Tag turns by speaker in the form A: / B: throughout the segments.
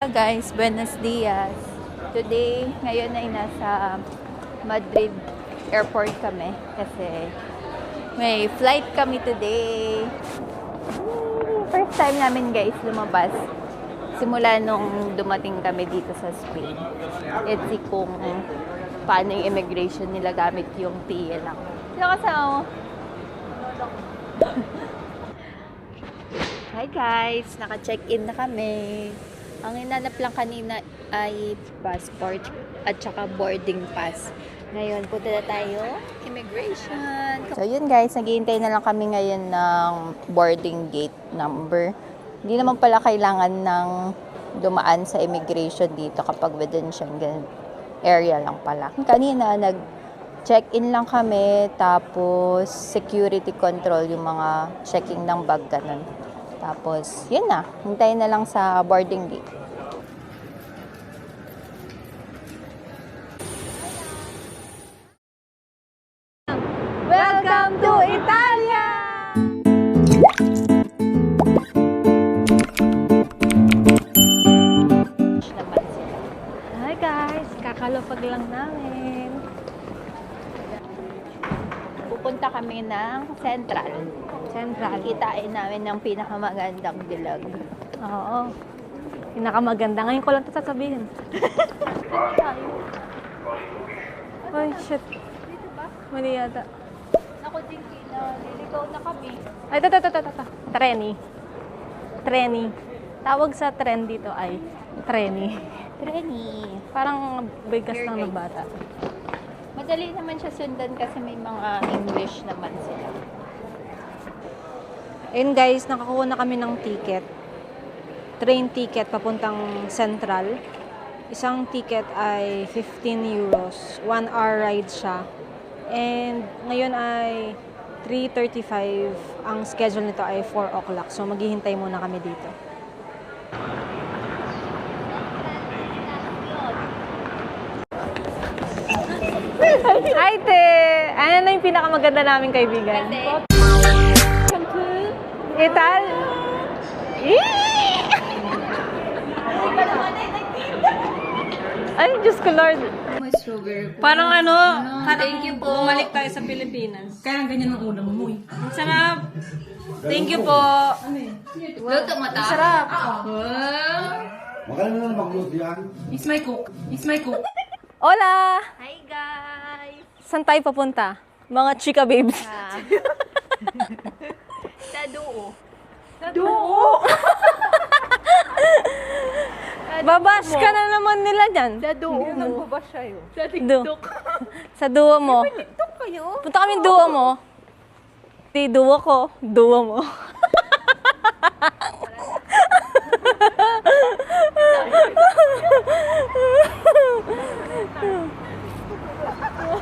A: Guys, buenos dias. Today, ngayon ay nasa Madrid Airport kami kasi may flight kami today. First time namin guys lumabas simula nung dumating kami dito sa Spain. Let's see kung paano yung immigration nila gamit yung TIA lang. Sino kasama mo? Hi guys, naka-check-in na kami. Ang hinanap lang kanina ay passport at saka boarding pass. Ngayon, punta na tayo. Immigration. So yun guys, naghihintay na lang kami ngayon ng boarding gate number. Hindi naman pala kailangan ng dumaan sa immigration dito kapag within Schengen area lang pala. Kanina, nag-check-in lang kami, tapos security control, yung mga checking ng bag, ganun. Tapos, yun na. Hintayin na lang sa boarding gate. Welcome to Italia! Hi guys! Kakalapag lang namin. Pupunta kami ng Central. Kitain namin ng pinakamagandang dilag.
B: Oo. Pinakamaganda. Ngayon ko lang ito sasabihin. Ay, shit. Mali yata.
A: Naku, Jinky, naliligaw na kami.
B: Ay, ito. Treni. Tawag sa tren dito ay treni. Parang bigas
A: Here,
B: lang ng
A: guys.
B: bata.
A: Madali naman siya sundan kasi may mga English naman sila.
B: Ayun guys, nakakuha na kami ng ticket. Train ticket papuntang Central. Isang ticket ay 15 euros. 1 hour ride siya. And ngayon ay 3:35. Ang schedule nito ay 4 o'clock. So maghihintay muna kami dito. Hi, te! Ano na yung pinakamaganda naming kaibigan? Ital? Ay, Diyos ko, Lord. Parang ano, thank you po. Bumalik tayo sa Pilipinas.
C: Kaya ganyan ang ulam mo eh.
B: Ang sarap. Thank you po.
A: Luto mo ta?
B: Sarap.
D: Magaling na mag-load yan.
C: It's my cook. It's my cook.
B: Hola!
A: Hi guys!
B: Saan tayo papunta? Mga chika babes.
A: Sa Duo.
B: Babash ka na naman nila dyan.
A: Sa Duo mo. Sa
B: Du-
A: TikTok.
B: Sa duo mo.
A: TikTok kayo?
B: Punta kami duo mo. Di duo ko, duo mo.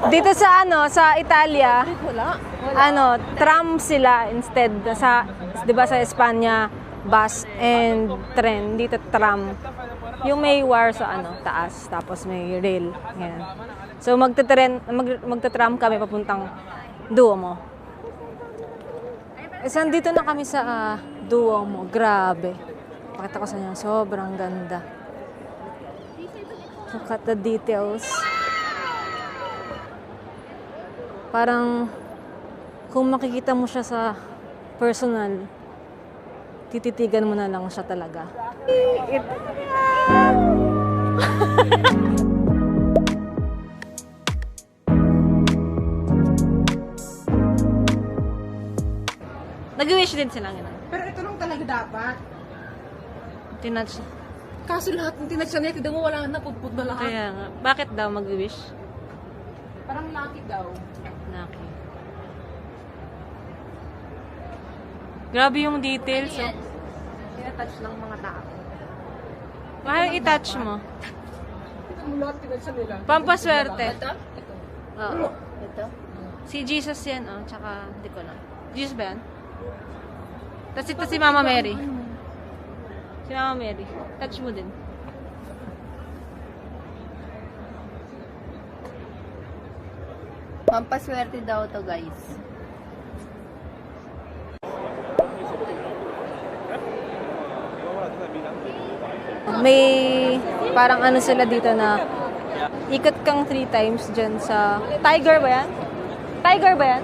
B: Dito sa sa Italia, tram sila instead sa 'di ba sa Espanya bus and tren, dito tram. Yung may wire sa taas tapos may rail. Ganyan. So magte-tram kami papuntang Duomo. Dito na kami sa Duomo. Grabe. Pakita ko sa inyo, sobrang ganda. Look at the details. Parang kung makikita mo siya sa personal, tititigan mo na lang siya talaga. Nag-wish din sila ngayon.
C: Pero ito lang talaga dapat.
B: Tinatch.
C: Kaso lahat ng tinatsa niya, tignan mo wala na, pudpud na lahat.
B: Kaya nga. Bakit daw mag-wish?
C: Parang lucky daw.
B: Naki. Grabe yung details. Oh.
C: Tinatouch lang mga tao.
B: Mahal i-touch mo.
C: Tignan mo lahat tinatsa nila.
B: Pampaswerte.
C: Ito?
B: Oo.
A: Ito?
B: Si Jesus yan, oh. Tsaka, hindi ko lang. Jesus ba yan? Tapos ito si Mama Mary. Si Mama Mary. Touch mo din.
A: Pampaswerte daw to guys.
B: may parang ano sila dito na ikot kang 3 times dyan sa... Tiger ba yan? Tiger ba yan?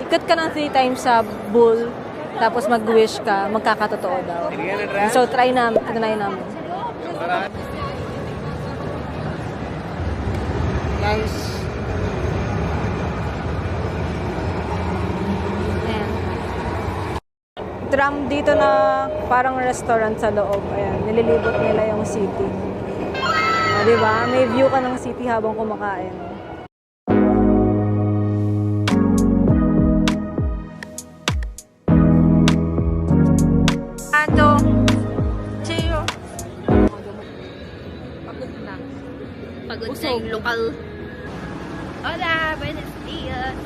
B: Ikot ka ng 3 times sa bull, tapos mag-wish ka, magkakatotoo daw. So, tinry namin.
C: Guys,
B: Ayan. Tram dito na parang restaurant sa loob. Ayan, nililibot nila yung city. Diba? May view ka ng city habang kumakain. Ato. Cheyo.
C: pagod na.
A: Pagod na yung lokal. Hola, buenos dias.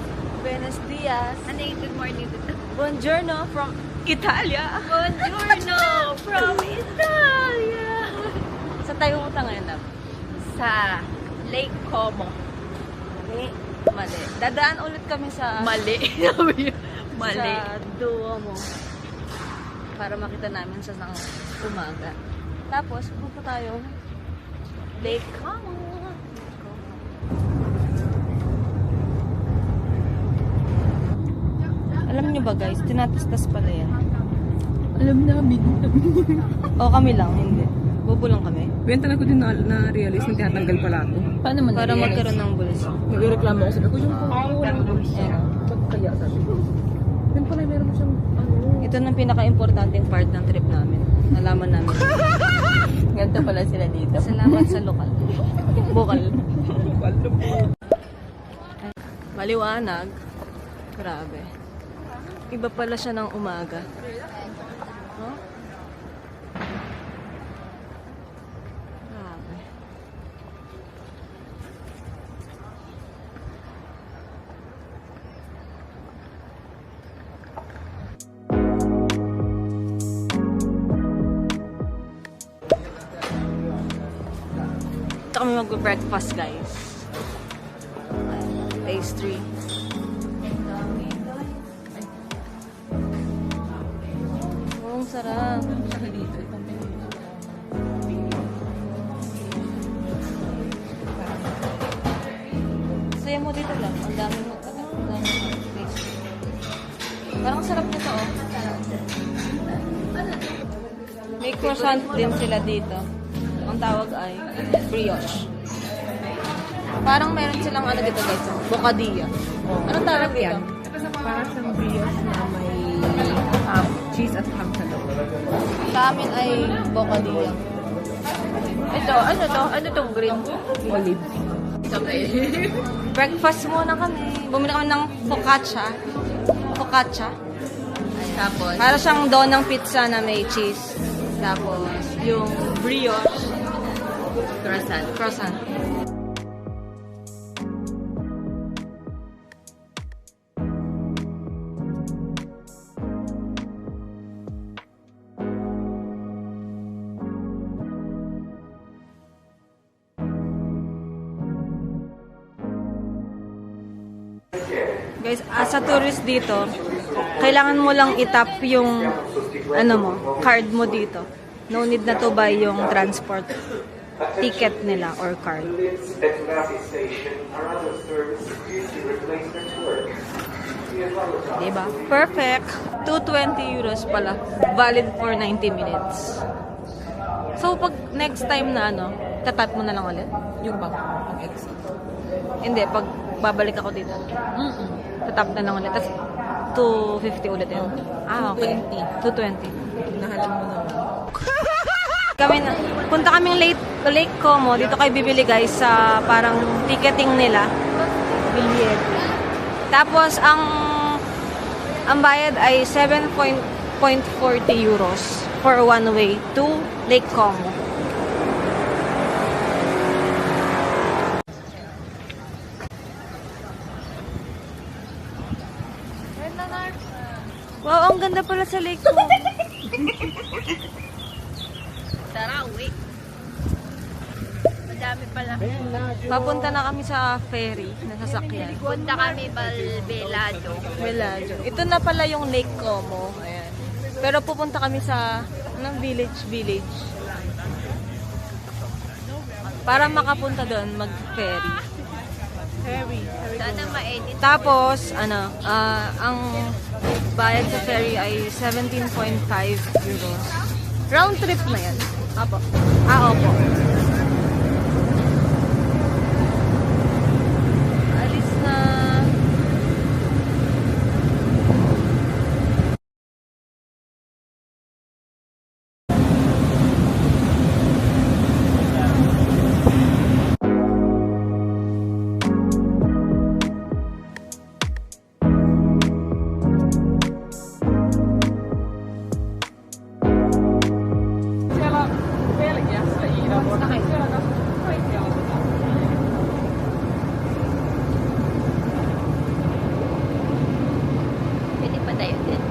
B: Buenos dias.
A: Ano yung good morning dito?
B: Buongiorno from Italia.
A: Buongiorno from Italia.
B: Sa tayo punta ngayon, Dap?
A: Sa Lake Como.
B: Mali. Dadaan ulit kami sa...
A: Mali. Mali.
B: Sa Duomo. Para makita namin siya ng umaga. Tapos, pupunta tayo Lake Como. Alam niyo ba guys, tinatastas pala yan.
C: Alam namin.
B: O kami lang, hindi. Bobo lang kami.
C: Benta na ko din na-realize na tinatanggal pala ito.
A: Paano mo
B: Para magkaroon ng bulsa.
C: Nagreklamo ako sabi ko, yung walang bulsa.
B: Ayan.
C: Ba't kaya sabi ko? Yan pala, meron mo siyang
B: Ito na pinaka-importanting part ng trip namin. Nalaman namin.
A: Ganito pala sila dito.
B: Salamat sa lokal. Bukal. Maliwanag. Grabe. Iba pala siya ng umaga. No? Grabe. Ito kami mag-breakfast, guys. Pastry. Oh, ang sarap. Saya mo dito lang. Ang dami mo. Ang dami mo pastry. Parang sarap nito, oh. May croissant din sila dito. Ang tawag ay brioche. Parang meron silang ano dito guys, bocadilla. Anong tawag dito?
C: para siyang brioche na may cheese at ham sa loob.
B: Sa amin ay bocadilla. Ito, ano to? Ano tong green?
C: Olive.
B: Breakfast muna kami. Bumili kami ng focaccia. Focaccia.
A: Tapos,
B: Para siyang doon ng pizza na may cheese. Tapos, yung brioche.
A: croissant.
B: Croissant. Guys, as a tourist dito, kailangan mo lang itap yung ano mo, card mo dito. No need na to buy yung transport ticket nila or card. Diba? Perfect. 220 euros pala. Valid for 90 minutes. So, pag next time na ano, tatap mo na lang ulit?
C: Yung bang, ang exit.
B: Hindi, pag babalik ako dito. Tatap na lang ulit. Tapos, 250 ulit yun. Ah, okay. 220.
C: Nahalan mo naman.
B: Kami na, punta kaming Lake Como. Dito kayo bibili guys sa parang ticketing nila. Bilyet. Tapos, ang bayad ay 7.40 euros for one way to Lake Como. Wow, ang ganda pala sa lake ko.
A: Sarawi. Madami pala.
B: Papunta na kami sa ferry na sasakyan.
A: Punta kami Balbelado.
B: Bellagio. Ito na pala yung Lake Como. Ayan. Pero pupunta kami sa Anong village? Para makapunta doon, mag-ferry.
A: Sana ma-edit.
B: Tapos, ang bayad sa ferry ay 17.5 euros. Round trip na yan. Opo. Opo. Alis na.
A: Pwede pa tayo din.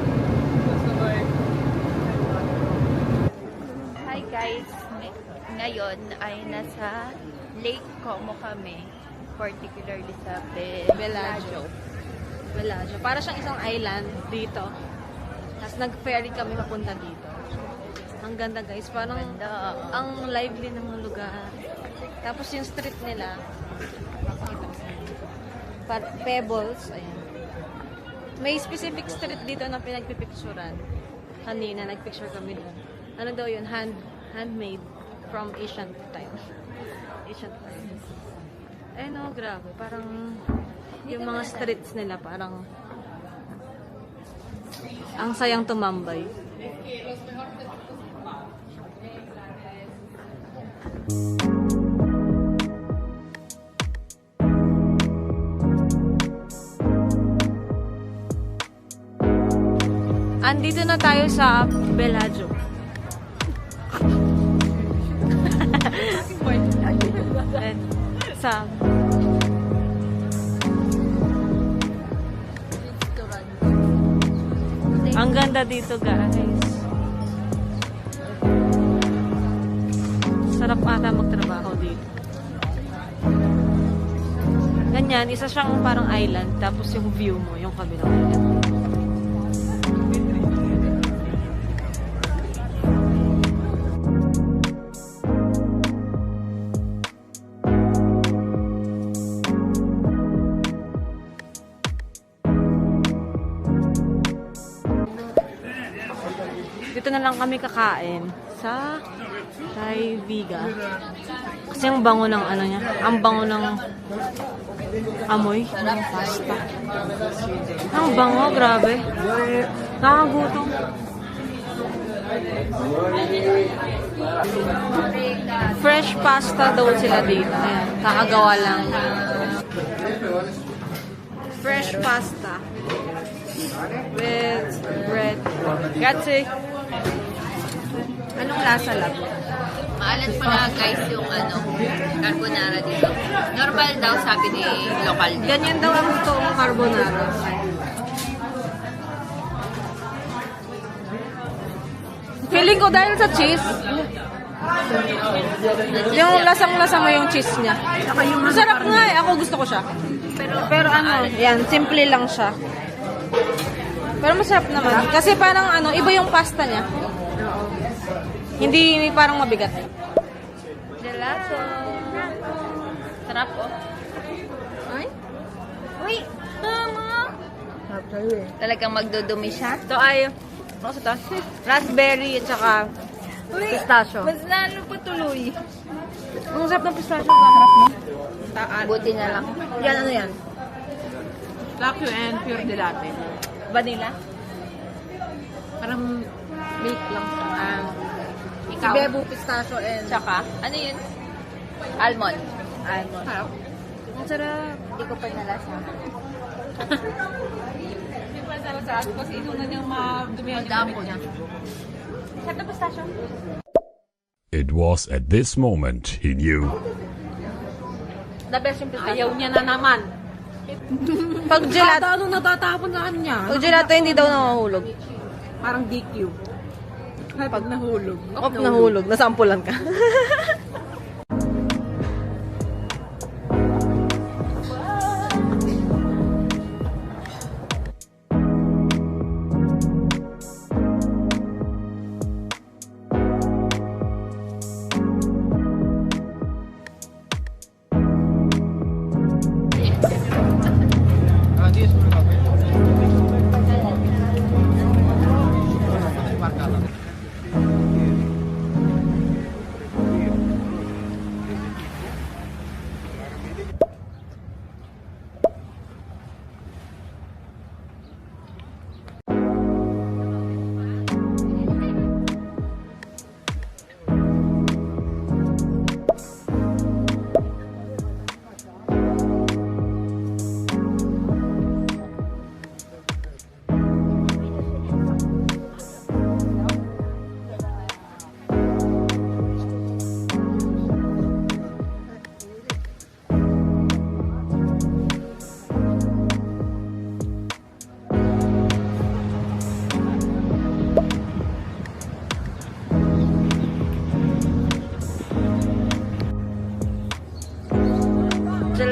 A: Hi guys! Ngayon ay nasa Lake Como kami. Particularly sa
B: Bellagio. Para siyang isang island dito. Tapos nag-ferry kami papunta dito. Ang ganda guys. Parang ang lively ng mga lugar. Tapos yung street nila. Pebbles. Ayan. May specific street dito na pinagpipicturan. Kanina nagpicture kami doon. Ano daw yun? Handmade from ancient times. Eh no, grabe. Parang yung mga streets nila parang ang sayang tumambay. Andito na tayo sa Bellagio. Sa ang ganda dito guys. Sarap ata magtrabaho dito. Ganyan, isa siyang parang island tapos yung view mo, yung kabilang island. Dito na lang kami kakain sa Thai Viga. Kasi ang bango ng ano niya, ang bango ng amoy ng pasta. Ang bango, grabe. Nakakagutom. Fresh pasta daw sila dito. Ayan, kakagawa lang. Fresh pasta with bread. Grazie. Anong lasa lang?
A: Maalat pala guys yung carbonara dito. Normal daw sabi ni local dito.
B: Ganyan daw ang toong carbonara. Feeling ko dahil sa cheese, yung lasang-lasa mo yung cheese niya. Masarap nga eh. Ako gusto ko siya. Pero ano, yan, simple lang siya. Pero masarap naman. Kasi parang iba yung pasta niya. Hindi parang mabigat.
A: Gelato. Sarap oh. Ay? Uy! Tama! Talagang magdudumi siya.
B: Ito ay, ano sa taas? Raspberry at saka pistachio.
A: Mas lalo pa tuloy.
B: Ang sarap ng pistachio. Sarap mo?
A: Buti na lang.
B: Yan, ano yan?
C: Lactio and pure de latte.
B: Vanilla?
C: Parang milk lang siya.
B: Si Bebo, pistachio, and
A: Tsaka, ano yun? Almond.
B: almond.
C: Sarap.
B: Ang sarap.
A: Hindi ko pa nalasa.
C: Hindi pa sarap kasi inuna niyang madumihan yung gamit niya.
B: Sarap na pistachio.
D: It was at this moment he knew.
B: The best yung pistachio.
C: Ayaw niya na naman.
B: Pag gelato,
C: Anong natatapon sa kanya?
B: pag gelato hindi daw nahulog.
C: Parang DQ. Ay, pag nahulog.
B: Op, nahulog. Nasampulan ka.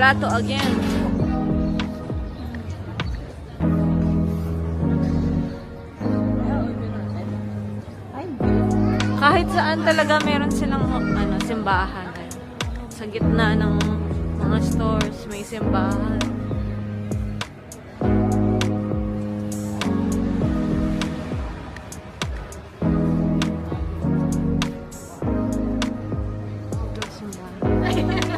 B: Gelato again. Kahit saan talaga meron silang simbahan. Sa gitna ng mga stores may simbahan.
A: Ganda dito.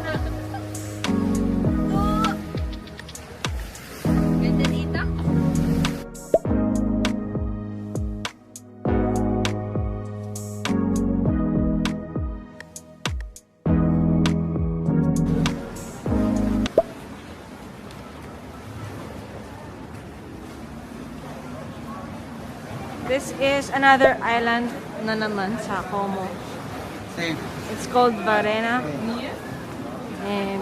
B: This is another island na naman sa Como. It's called Varena. And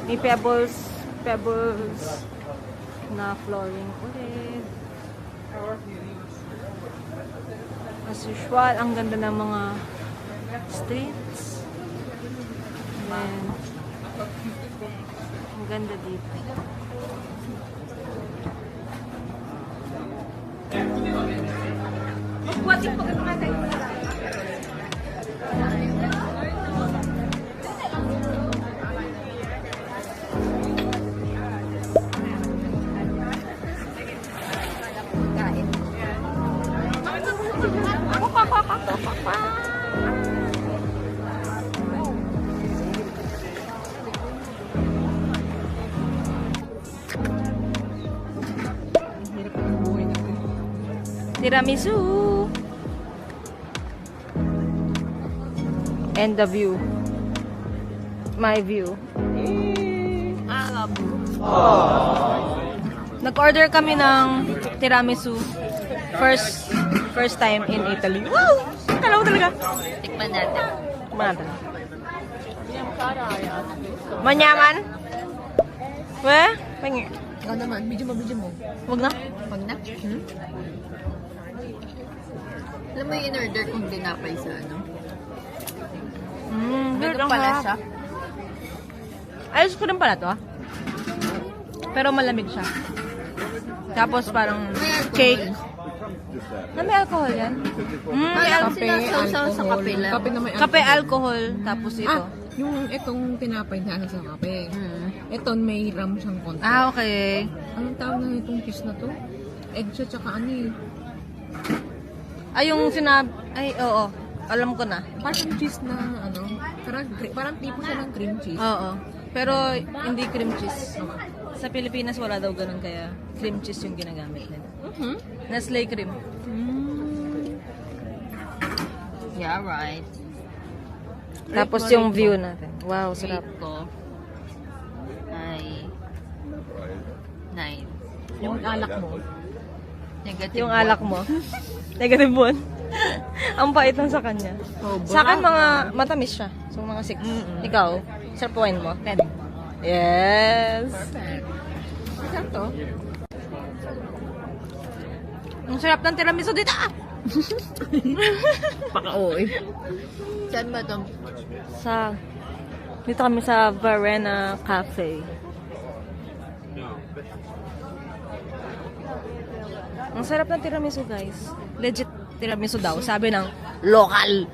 B: may pebbles na flooring ulit. As usual, ang ganda ng mga streets. And ang ganda dito. Tiramisu! And the view. My view. Nag-order kami ng tiramisu. First time in Italy. Wow! Alam mo talaga.
A: Tikman natin.
B: Mana? Manyaman? Weh? Pengen.
C: Ikaw naman, video mo.
B: Wag na.
A: Huwag na. Alam mo yung in-order kong tinapay sa ano?
B: Weird
A: Ano pala siya?
B: Ayos ko rin pala to, ah. Pero malamig siya. Tapos parang cake. Na may alcohol yan? May
A: Parang
B: alcohol.
A: sinasawsaw sa kape lang.
C: Kape na may
B: Kape, alcohol. Tapos ito.
C: Yung itong tinapay na sa kape. Ito may ram siyang konti.
B: Ah, okay.
C: Anong tawag na itong cheese na to? Egg siya tsaka ano eh.
B: Ay, yung ay, oo. Alam ko na.
C: Parang cheese na ano. Parang tipo siya ng cream cheese.
B: Oo. Pero hindi cream cheese. Sa Pilipinas wala daw ganun kaya cream cheese yung ginagamit nila. Nestle cream.
A: Yeah, right.
B: Tapos yung view natin. Wow, sarap.
A: Rate ko ay 9.
C: Yung alak mo.
A: Negative
B: Yung alak mo. Negative 1. Ang pait ng sa kanya. Sa akin mga matamis siya. So mga 6. Ikaw, sarap wine mo.
A: 10.
B: Yes.
C: Sarap to.
B: Ang sarap ng tiramisu dito.
C: Paka-oo eh.
A: Saan ba ito?
B: Dito kami sa Varena Cafe. Ang sarap ng tiramisu, guys. Legit tiramisu daw. Sabi ng local.